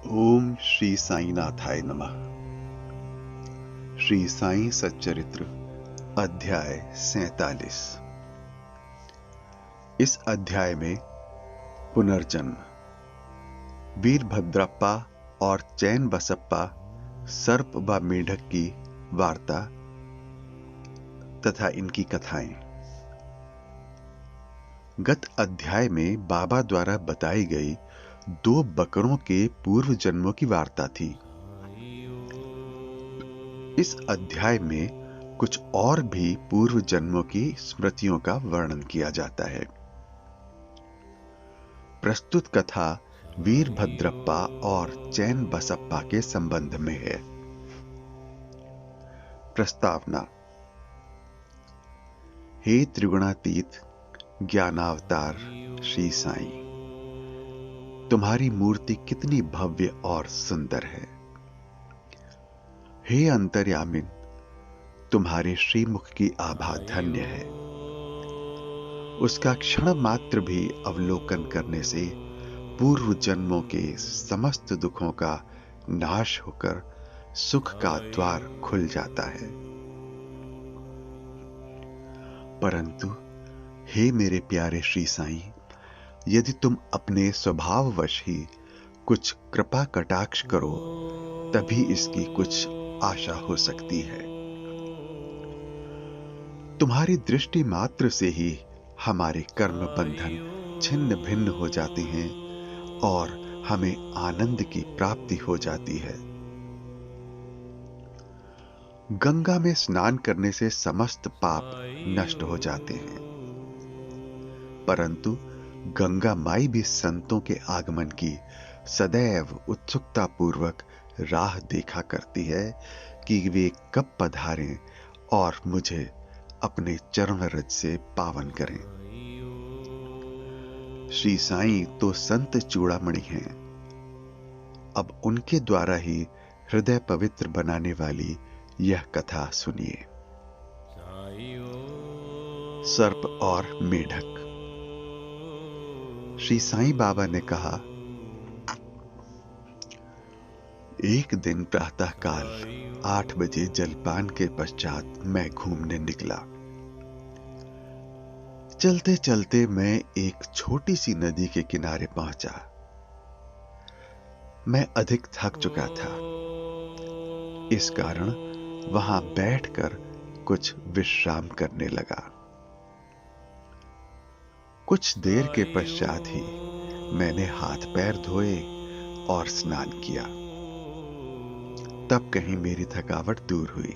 ओम श्री साईनाथाय नमः। श्री साई सच्चरित्र अध्याय 47। इस अध्याय में पुनर्जन्म, वीरभद्रप्पा और चैन बसप्पा, सर्प व मेढक की वार्ता तथा इनकी कथाएं। गत अध्याय में बाबा द्वारा बताई गई 2 बकरों के पूर्व जन्मों की वार्ता थी। इस अध्याय में कुछ और भी पूर्व जन्मों की स्मृतियों का वर्णन किया जाता है। प्रस्तुत कथा वीरभद्रप्पा और चैन बसप्पा के संबंध में है। प्रस्तावना। हे त्रिगुणातीत ज्ञानावतार श्री साईं, तुम्हारी मूर्ति कितनी भव्य और सुंदर है। हे अंतर्यामिन, तुम्हारे श्रीमुख की आभा धन्य है। उसका क्षण मात्र भी अवलोकन करने से पूर्व जन्मों के समस्त दुखों का नाश होकर सुख का द्वार खुल जाता है। परंतु हे मेरे प्यारे श्री साईं, यदि तुम अपने स्वभाववश ही कुछ कृपा कटाक्ष करो तभी इसकी कुछ आशा हो सकती है। तुम्हारी दृष्टि मात्र से ही हमारे कर्म बंधन छिन्न भिन्न हो जाते हैं और हमें आनंद की प्राप्ति हो जाती है। गंगा में स्नान करने से समस्त पाप नष्ट हो जाते हैं, परंतु गंगा माई भी संतों के आगमन की सदैव उत्सुकता पूर्वक राह देखा करती है कि वे कब पधारें और मुझे अपने चरण रज से पावन करें। श्री साईं तो संत चूड़ामणि हैं। अब उनके द्वारा ही हृदय पवित्र बनाने वाली यह कथा सुनिए। सर्प और मेढक। श्री साईं बाबा ने कहा, एक दिन प्रातःकाल 8 बजे जलपान के पश्चात मैं घूमने निकला। चलते चलते मैं एक छोटी सी नदी के किनारे पहुंचा। मैं अधिक थक चुका था, इस कारण वहां बैठकर कुछ विश्राम करने लगा। कुछ देर के पश्चात ही मैंने हाथ पैर धोए और स्नान किया। तब कहीं मेरी थकावट दूर हुई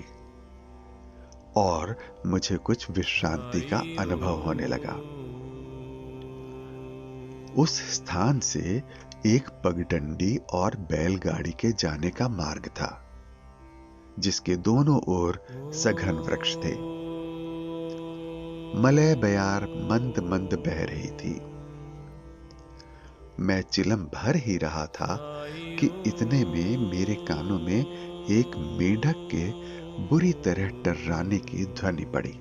और मुझे कुछ विश्रांति का अनुभव होने लगा। उस स्थान से एक पगडंडी और बैलगाड़ी के जाने का मार्ग था, जिसके दोनों ओर सघन वृक्ष थे। मलय बयार मंद मंद बह रही थी। मैं चिलम भर ही रहा था कि इतने में मेरे कानों में एक मेढक के बुरी तरह टर्राने की ध्वनि पड़ी।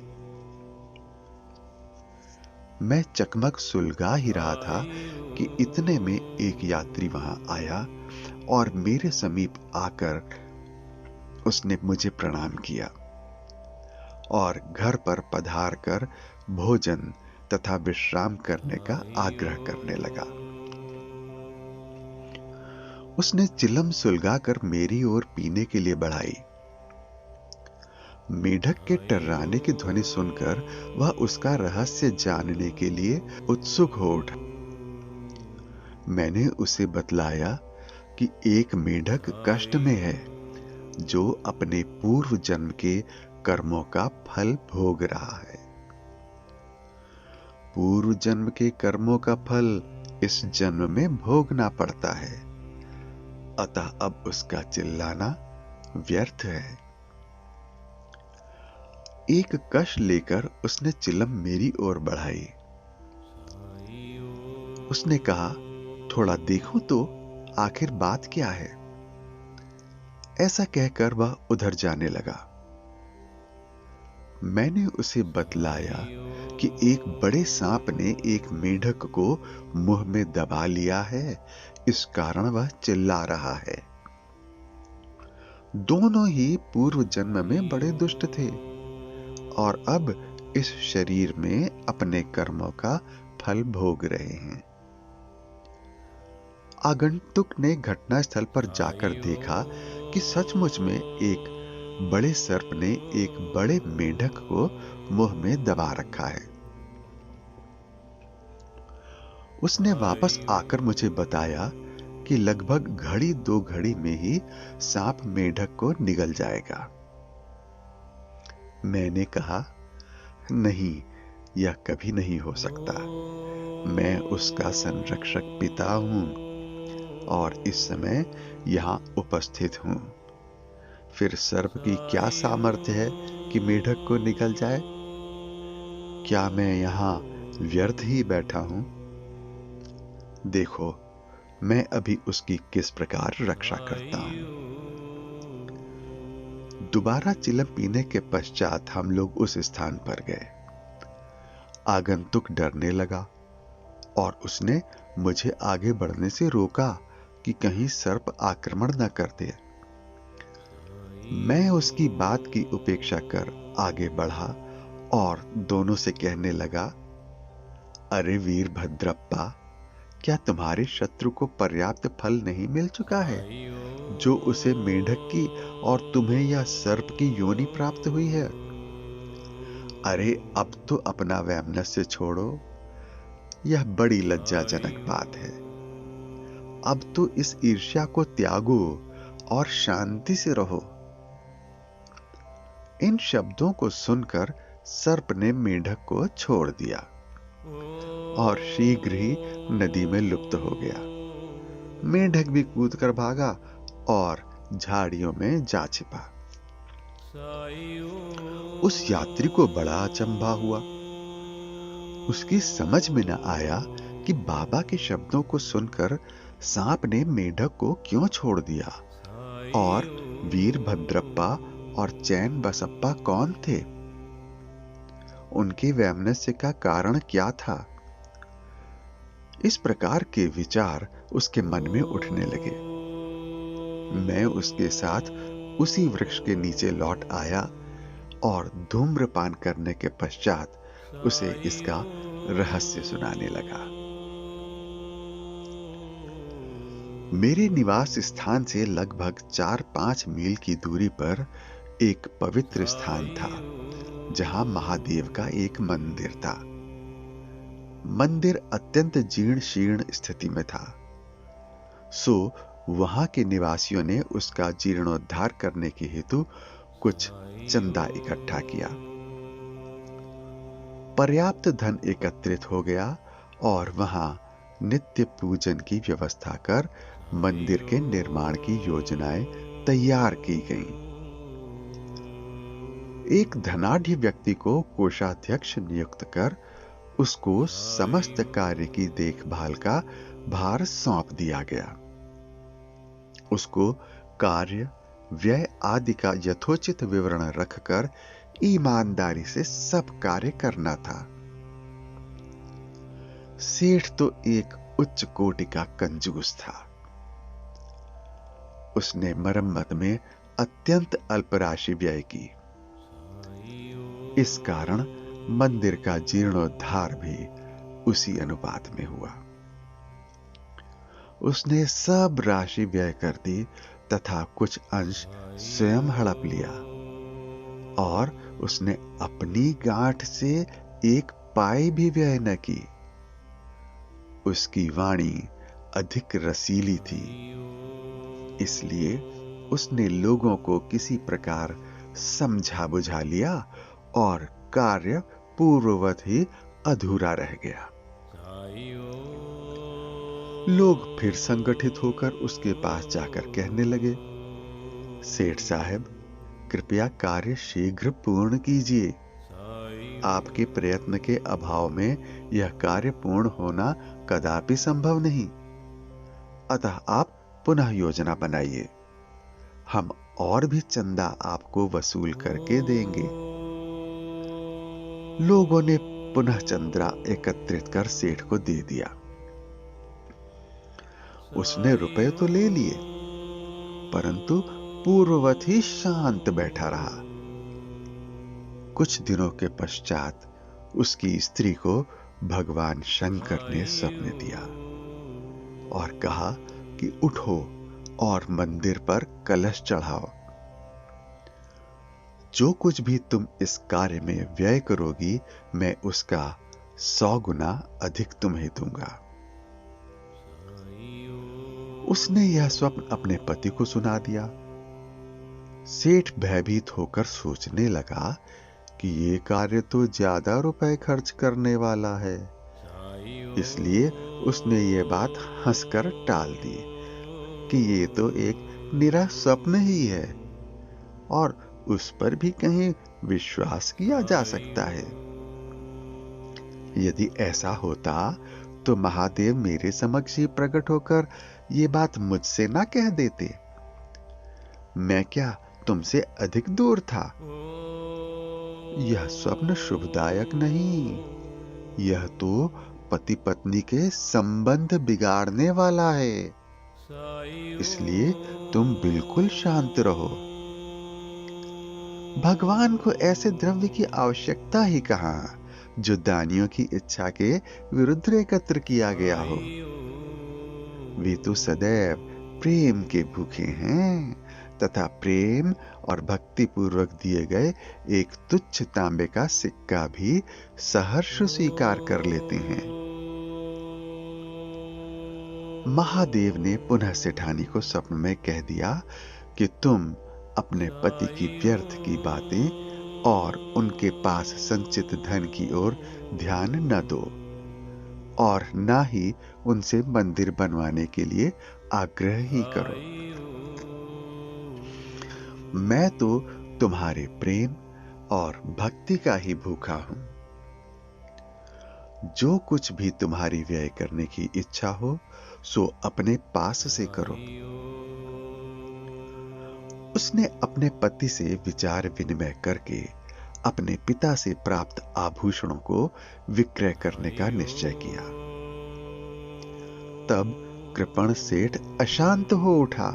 मैं चकमक सुलगा ही रहा था कि इतने में एक यात्री वहां आया और मेरे समीप आकर उसने मुझे प्रणाम किया और घर पर पधार कर भोजन तथा विश्राम करने का आग्रह करने लगा। उसने चिलम सुलगाकर मेरी ओर पीने के लिए बढ़ाई। मेढक के टर्राने की ध्वनि सुनकर वह उसका रहस्य जानने के लिए उत्सुक हो उठा। मैंने उसे बतलाया कि एक मेढक कष्ट में है, जो अपने पूर्व जन्म के कर्मों का फल भोग रहा है। पूर्व जन्म के कर्मों का फल इस जन्म में भोगना पड़ता है, अतः अब उसका चिल्लाना व्यर्थ है। एक कश लेकर उसने चिलम मेरी ओर बढ़ाई। उसने कहा, थोड़ा देखो तो आखिर बात क्या है। ऐसा कहकर वह उधर जाने लगा। मैंने उसे बतलाया कि एक बड़े सांप ने एक मेंढक को मुंह में दबा लिया है, इस कारण वह चिल्ला रहा है। दोनों ही पूर्व जन्म में बड़े दुष्ट थे और अब इस शरीर में अपने कर्मों का फल भोग रहे हैं। आगंतुक ने घटनास्थल पर जाकर देखा कि सचमुच में एक बड़े सर्प ने एक बड़े मेंढक को मुंह में दबा रखा है। उसने वापस आकर मुझे बताया कि लगभग घड़ी 2 घड़ी में ही सांप मेंढक को निगल जाएगा। मैंने कहा, नहीं, यह कभी नहीं हो सकता। मैं उसका संरक्षक पिता हूं और इस समय यहां उपस्थित हूं। फिर सर्प की क्या सामर्थ्य है कि मेंढक को निगल जाए? क्या मैं यहां व्यर्थ ही बैठा हूं? देखो, मैं अभी उसकी किस प्रकार रक्षा करता हूं। दोबारा चिलम पीने के पश्चात हम लोग उस स्थान पर गए। आगंतुक डरने लगा और उसने मुझे आगे बढ़ने से रोका कि कहीं सर्प आक्रमण न कर दे। मैं उसकी बात की उपेक्षा कर आगे बढ़ा और दोनों से कहने लगा, अरे वीरभद्रप्पा, क्या तुम्हारे शत्रु को पर्याप्त फल नहीं मिल चुका है, जो उसे मेंढक की और तुम्हें यह सर्प की योनि प्राप्त हुई है? अरे अब तो अपना वैमनस्य छोड़ो, यह बड़ी लज्जाजनक बात है। अब तो इस ईर्ष्या को त्यागो और शांति से रहो। इन शब्दों को सुनकर सर्प ने मेंढक को छोड़ दिया और शीघ्र ही नदी में लुप्त हो गया। मेंढक भी कूदकर भागा और झाड़ियों में जा छिपा। उस यात्री को बड़ा अचंभा हुआ। उसकी समझ में न आया कि बाबा के शब्दों को सुनकर सांप ने मेंढक को क्यों छोड़ दिया और वीरभद्रप्पा और चैन बसप्पा कौन थे। उनके वैमनस्य का कारण क्या था। इस प्रकार के विचार उसके मन में उठने लगे। मैं उसके साथ उसी वृक्ष के नीचे लौट आया और धूम्रपान करने के पश्चात उसे इसका रहस्य सुनाने लगा। मेरे निवास स्थान से लगभग 4-5 मील की दूरी पर एक पवित्र स्थान था, जहां महादेव का एक मंदिर था। मंदिर अत्यंत जीर्ण शीर्ण स्थिति में था, सो वहां के निवासियों ने उसका जीर्णोद्धार करने के हेतु कुछ चंदा इकट्ठा किया। पर्याप्त धन एकत्रित हो गया और वहां नित्य पूजन की व्यवस्था कर मंदिर के निर्माण की योजनाएं तैयार की गईं। एक धनाढ्य व्यक्ति को कोषाध्यक्ष नियुक्त कर उसको समस्त कार्य की देखभाल का भार सौंप दिया गया। उसको कार्य, व्यय आदि का यथोचित विवरण रखकर ईमानदारी से सब कार्य करना था। सेठ तो एक उच्च कोटि का कंजूस था। उसने मरम्मत में अत्यंत अल्प राशि व्यय की। इस कारण मंदिर का जीर्णोद्धार भी उसी अनुपात में हुआ। उसने सब राशि व्यय कर दी तथा कुछ अंश स्वयं हड़प लिया और उसने अपनी गांठ से एक पाई भी व्यय न की। उसकी वाणी अधिक रसीली थी, इसलिए उसने लोगों को किसी प्रकार समझा बुझा लिया और कार्य पूर्ववत ही अधूरा रह गया। लोग फिर संगठित होकर उसके पास जाकर कहने लगे, सेठ साहब, कृपया कार्य शीघ्र पूर्ण कीजिए। आपके प्रयत्न के अभाव में यह कार्य पूर्ण होना कदापि संभव नहीं। अतः आप पुनः योजना बनाइए। हम और भी चंदा आपको वसूल करके देंगे। लोगों ने पुनः चंद्रा एकत्रित कर सेठ को दे दिया। उसने रुपए तो ले लिए, परंतु पूर्ववत ही शांत बैठा रहा। कुछ दिनों के पश्चात उसकी स्त्री को भगवान शंकर ने सपने दिया और कहा कि उठो और मंदिर पर कलश चढ़ाओ। जो कुछ भी तुम इस कार्य में व्यय करोगी, मैं उसका 100 गुना अधिक तुम्हें दूंगा। उसने यह स्वप्न अपने पति को सुना दिया। सेठ भयभीत होकर सोचने लगा कि ये कार्य तो ज्यादा रुपए खर्च करने वाला है, इसलिए उसने ये बात हंसकर टाल दी कि ये तो एक निरा स्वप्न ही है और उस पर भी कहीं विश्वास किया जा सकता है। यदि ऐसा होता तो महादेव मेरे समक्ष ही प्रकट होकर ये बात मुझसे ना कह देते। मैं क्या तुमसे अधिक दूर था? यह स्वप्न शुभदायक नहीं, यह तो पति पत्नी के संबंध बिगाड़ने वाला है, इसलिए तुम बिल्कुल शांत रहो। भगवान को ऐसे द्रव्य की आवश्यकता ही कहां जो दानियों की इच्छा के विरुद्ध एकत्र किया गया हो। वे तो सदैव प्रेम के भूखे हैं तथा प्रेम और भक्ति पूर्वक दिए गए एक तुच्छ तांबे का सिक्का भी सहर्ष स्वीकार कर लेते हैं। महादेव ने पुनः सेठानी को स्वप्न में कह दिया कि तुम अपने पति की व्यर्थ की बातें और उनके पास संचित धन की ओर ध्यान न दो और ना ही उनसे मंदिर बनवाने के लिए आग्रह ही करो। मैं तो तुम्हारे प्रेम और भक्ति का ही भूखा हूं। जो कुछ भी तुम्हारी व्यय करने की इच्छा हो सो अपने पास से करो। उसने अपने पति से विचार विनिमय करके अपने पिता से प्राप्त आभूषणों को विक्रय करने का निश्चय किया। तब कृपण सेठ अशांत हो उठा।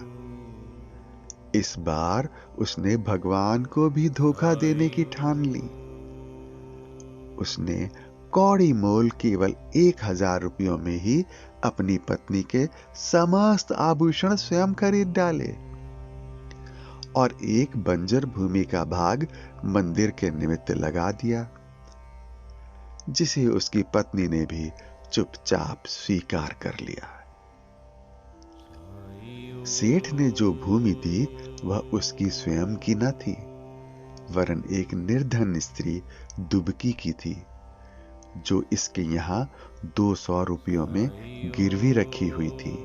इस बार उसने भगवान को भी धोखा देने की ठान ली। उसने कौड़ी मोल केवल 1000 रुपयों में ही अपनी पत्नी के समस्त आभूषण स्वयं खरीद डाले और एक बंजर भूमि का भाग मंदिर के निमित्त लगा दिया, जिसे उसकी पत्नी ने भी चुपचाप स्वीकार कर लिया। सेठ ने जो भूमि दी वह उसकी स्वयं की न थी, वरन एक निर्धन स्त्री दुबकी की थी, जो इसके यहां 200 रुपयों में गिरवी रखी हुई थी।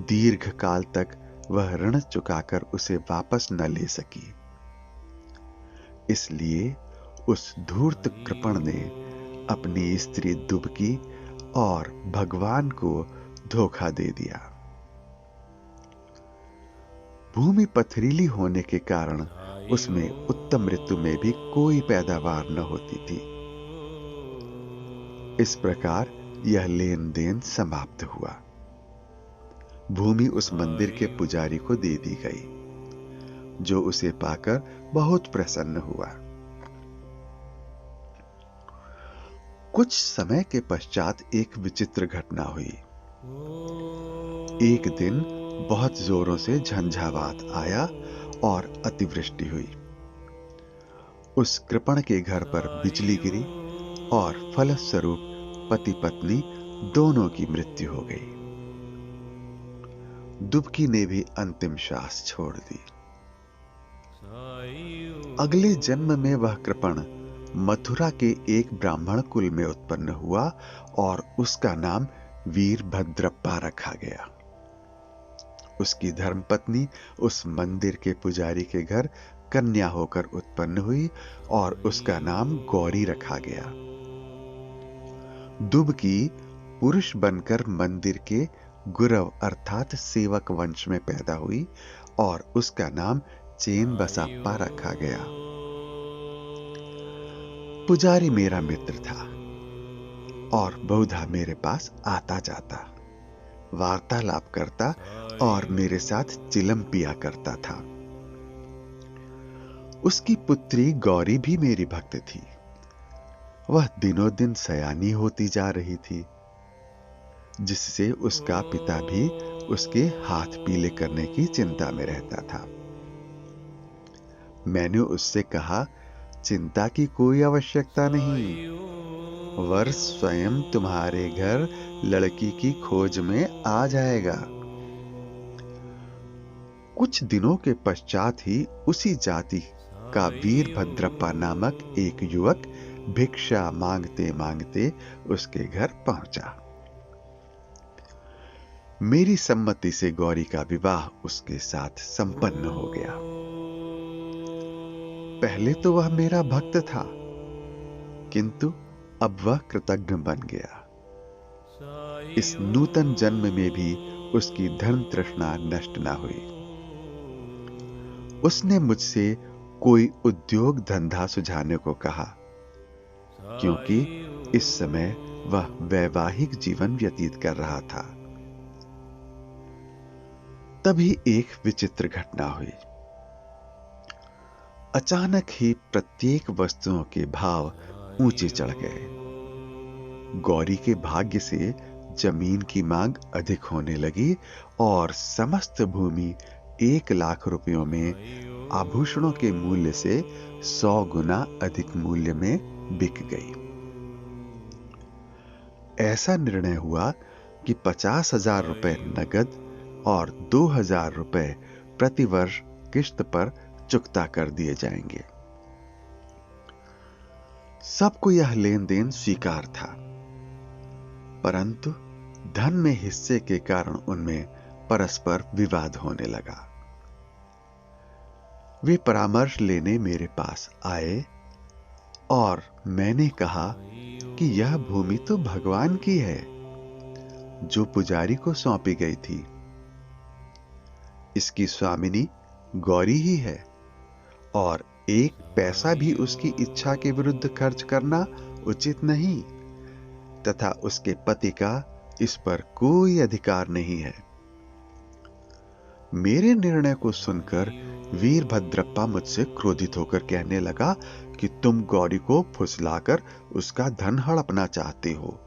दीर्घ काल तक वह ऋण चुकाकर उसे वापस न ले सकी, इसलिए उस धूर्त कृपण ने अपनी स्त्री दुबकी और भगवान को धोखा दे दिया। भूमि पथरीली होने के कारण उसमें उत्तम ऋतु में भी कोई पैदावार न होती थी। इस प्रकार यह लेन देन समाप्त हुआ। भूमि उस मंदिर के पुजारी को दे दी गई, जो उसे पाकर बहुत प्रसन्न हुआ। कुछ समय के पश्चात एक विचित्र घटना हुई। एक दिन बहुत जोरों से झंझावात आया और अतिवृष्टि हुई। उस कृपण के घर पर बिजली गिरी और फलस्वरूप पति पत्नी दोनों की मृत्यु हो गई। दुबकी ने भी अंतिम श्वास छोड़ दी। अगले जन्म में वह कृपण मथुरा के एक ब्राह्मण कुल में उत्पन्न हुआ और उसका नाम वीरभद्रप्पा रखा गया। उसकी धर्मपत्नी उस मंदिर के पुजारी के घर कन्या होकर उत्पन्न हुई और उसका नाम गौरी रखा गया। दुबकी पुरुष बनकर मंदिर के गुरव अर्थात सेवक वंश में पैदा हुई और उसका नाम चेन बसाप्पा रखा गया। पुजारी मेरा मित्र था और बहुधा मेरे पास आता जाता, वार्तालाप करता और मेरे साथ चिलम पिया करता था। उसकी पुत्री गौरी भी मेरी भक्त थी। वह दिनों दिन सयानी होती जा रही थी, जिससे उसका पिता भी उसके हाथ पीले करने की चिंता में रहता था। मैंने उससे कहा, चिंता की कोई आवश्यकता नहीं, वर स्वयं तुम्हारे घर लड़की की खोज में आ जाएगा। कुछ दिनों के पश्चात ही उसी जाति का वीरभद्रप्पा नामक एक युवक भिक्षा मांगते मांगते उसके घर पहुंचा। मेरी सम्मति से गौरी का विवाह उसके साथ संपन्न हो गया। पहले तो वह मेरा भक्त था, किंतु अब वह कृतघ्न बन गया। इस नूतन जन्म में भी उसकी धन तृष्णा नष्ट न हुई। उसने मुझसे कोई उद्योग धंधा सुझाने को कहा, क्योंकि इस समय वह वैवाहिक जीवन व्यतीत कर रहा था। तभी एक विचित्र घटना हुई। अचानक ही प्रत्येक वस्तुओं के भाव ऊंचे चढ़ गए। गौरी के भाग्य से जमीन की मांग अधिक होने लगी और समस्त भूमि 1 लाख रुपयों में आभूषणों के मूल्य से 100 गुना अधिक मूल्य में बिक गई। ऐसा निर्णय हुआ कि 50,000 रुपए नगद और 2,000 रुपए प्रतिवर्ष किश्त पर चुकता कर दिए जाएंगे। सबको यह लेन देन स्वीकार था, परंतु धन में हिस्से के कारण उनमें परस्पर विवाद होने लगा। वे परामर्श लेने मेरे पास आए और मैंने कहा कि यह भूमि तो भगवान की है, जो पुजारी को सौंपी गई थी। इसकी स्वामिनी गौरी ही है और 1 पैसा भी उसकी इच्छा के विरुद्ध खर्च करना उचित नहीं, तथा उसके पति का इस पर कोई अधिकार नहीं है। मेरे निर्णय को सुनकर वीरभद्रप्पा मुझसे क्रोधित होकर कहने लगा कि तुम गौरी को फुसलाकर उसका धन हड़पना चाहते हो।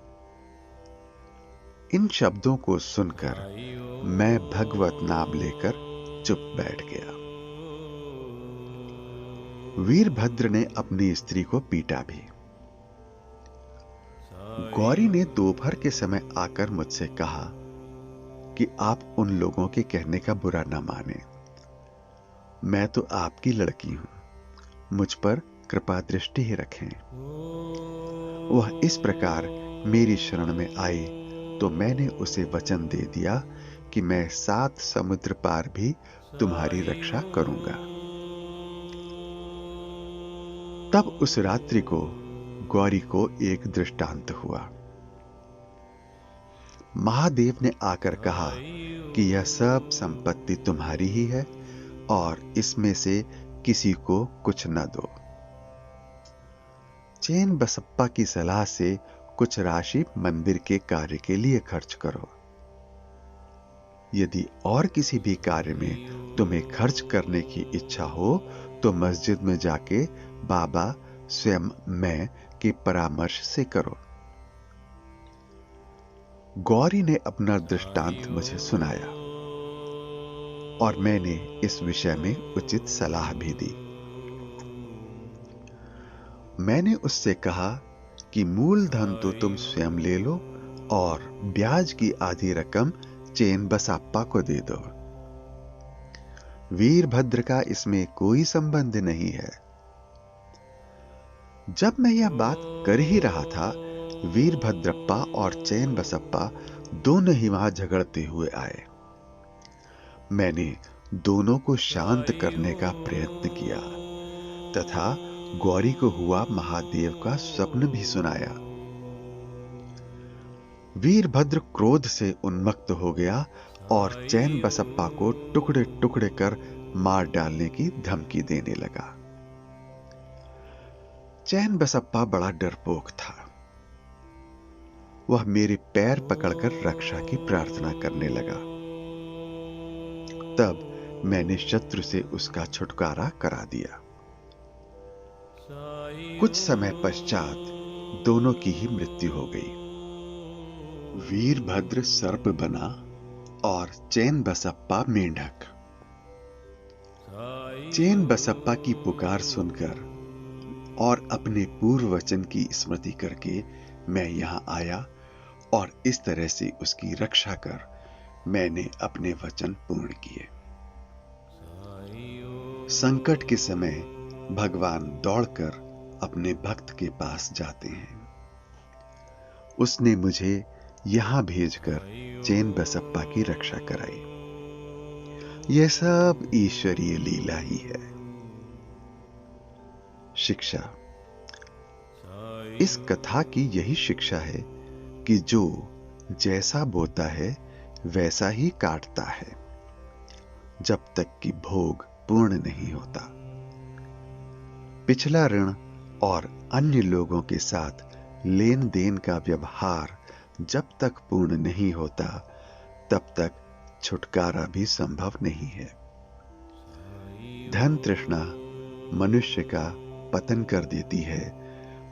इन शब्दों को सुनकर मैं भगवत नाम लेकर चुप बैठ गया। वीरभद्र ने अपनी स्त्री को पीटा भी। गौरी ने दोपहर के समय आकर मुझसे कहा कि आप उन लोगों के कहने का बुरा न माने। मैं तो आपकी लड़की हूं, मुझ पर कृपा दृष्टि ही रखें। वह इस प्रकार मेरी शरण में आई तो मैंने उसे वचन दे दिया कि मैं 7 समुद्र पार भी तुम्हारी रक्षा करूंगा। तब उस रात्रि को गौरी को एक दृष्टांत हुआ। महादेव ने आकर कहा कि यह सब संपत्ति तुम्हारी ही है और इसमें से किसी को कुछ न दो। चैन बसप्पा की सलाह से कुछ राशि मंदिर के कार्य के लिए खर्च करो। यदि और किसी भी कार्य में तुम्हें खर्च करने की इच्छा हो तो मस्जिद में जाके बाबा स्वयं मैं के परामर्श से करो। गौरी ने अपना दृष्टांत मुझे सुनाया और मैंने इस विषय में उचित सलाह भी दी। मैंने उससे कहा कि मूल धन तो तुम स्वयं ले लो और ब्याज की आधी रकम चैन बसप्पा को दे दो। वीरभद्र का इसमें कोई संबंध नहीं है। जब मैं यह बात कर ही रहा था, वीरभद्रप्पा और चैन बसप्पा दोनों ही वहां झगड़ते हुए आए। मैंने दोनों को शांत करने का प्रयत्न किया तथा गौरी को हुआ महादेव का स्वप्न भी सुनाया। वीरभद्र क्रोध से उन्मत्त हो गया और चैन बसप्पा को टुकड़े टुकड़े कर मार डालने की धमकी देने लगा। चैन बसप्पा बड़ा डरपोक था। वह मेरे पैर पकड़कर रक्षा की प्रार्थना करने लगा। तब मैंने शत्रु से उसका छुटकारा करा दिया। कुछ समय पश्चात दोनों की ही मृत्यु हो गई। वीरभद्र सर्प बना और चैन बसप्पा मेंढक। चैन बसप्पा की पुकार सुनकर और अपने पूर्व वचन की स्मृति करके मैं यहां आया और इस तरह से उसकी रक्षा कर मैंने अपने वचन पूर्ण किए। संकट के समय भगवान दौड़कर अपने भक्त के पास जाते हैं। उसने मुझे यहां भेजकर चैन बसप्पा की रक्षा कराई। यह सब ईश्वरीय लीला ही है। शिक्षा। इस कथा की यही शिक्षा है कि जो जैसा बोता है वैसा ही काटता है, जब तक कि भोग पूर्ण नहीं होता। पिछला ऋण और अन्य लोगों के साथ लेन देन का व्यवहार जब तक पूर्ण नहीं होता, तब तक छुटकारा भी संभव नहीं है। धन तृष्णा मनुष्य का पतन कर देती है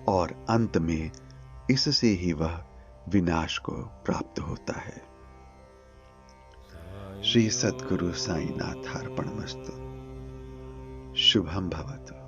और अंत में इससे ही वह विनाश को प्राप्त होता है। श्री सद्गुरु साईनाथ अर्पणमस्तु। शुभम भवतु।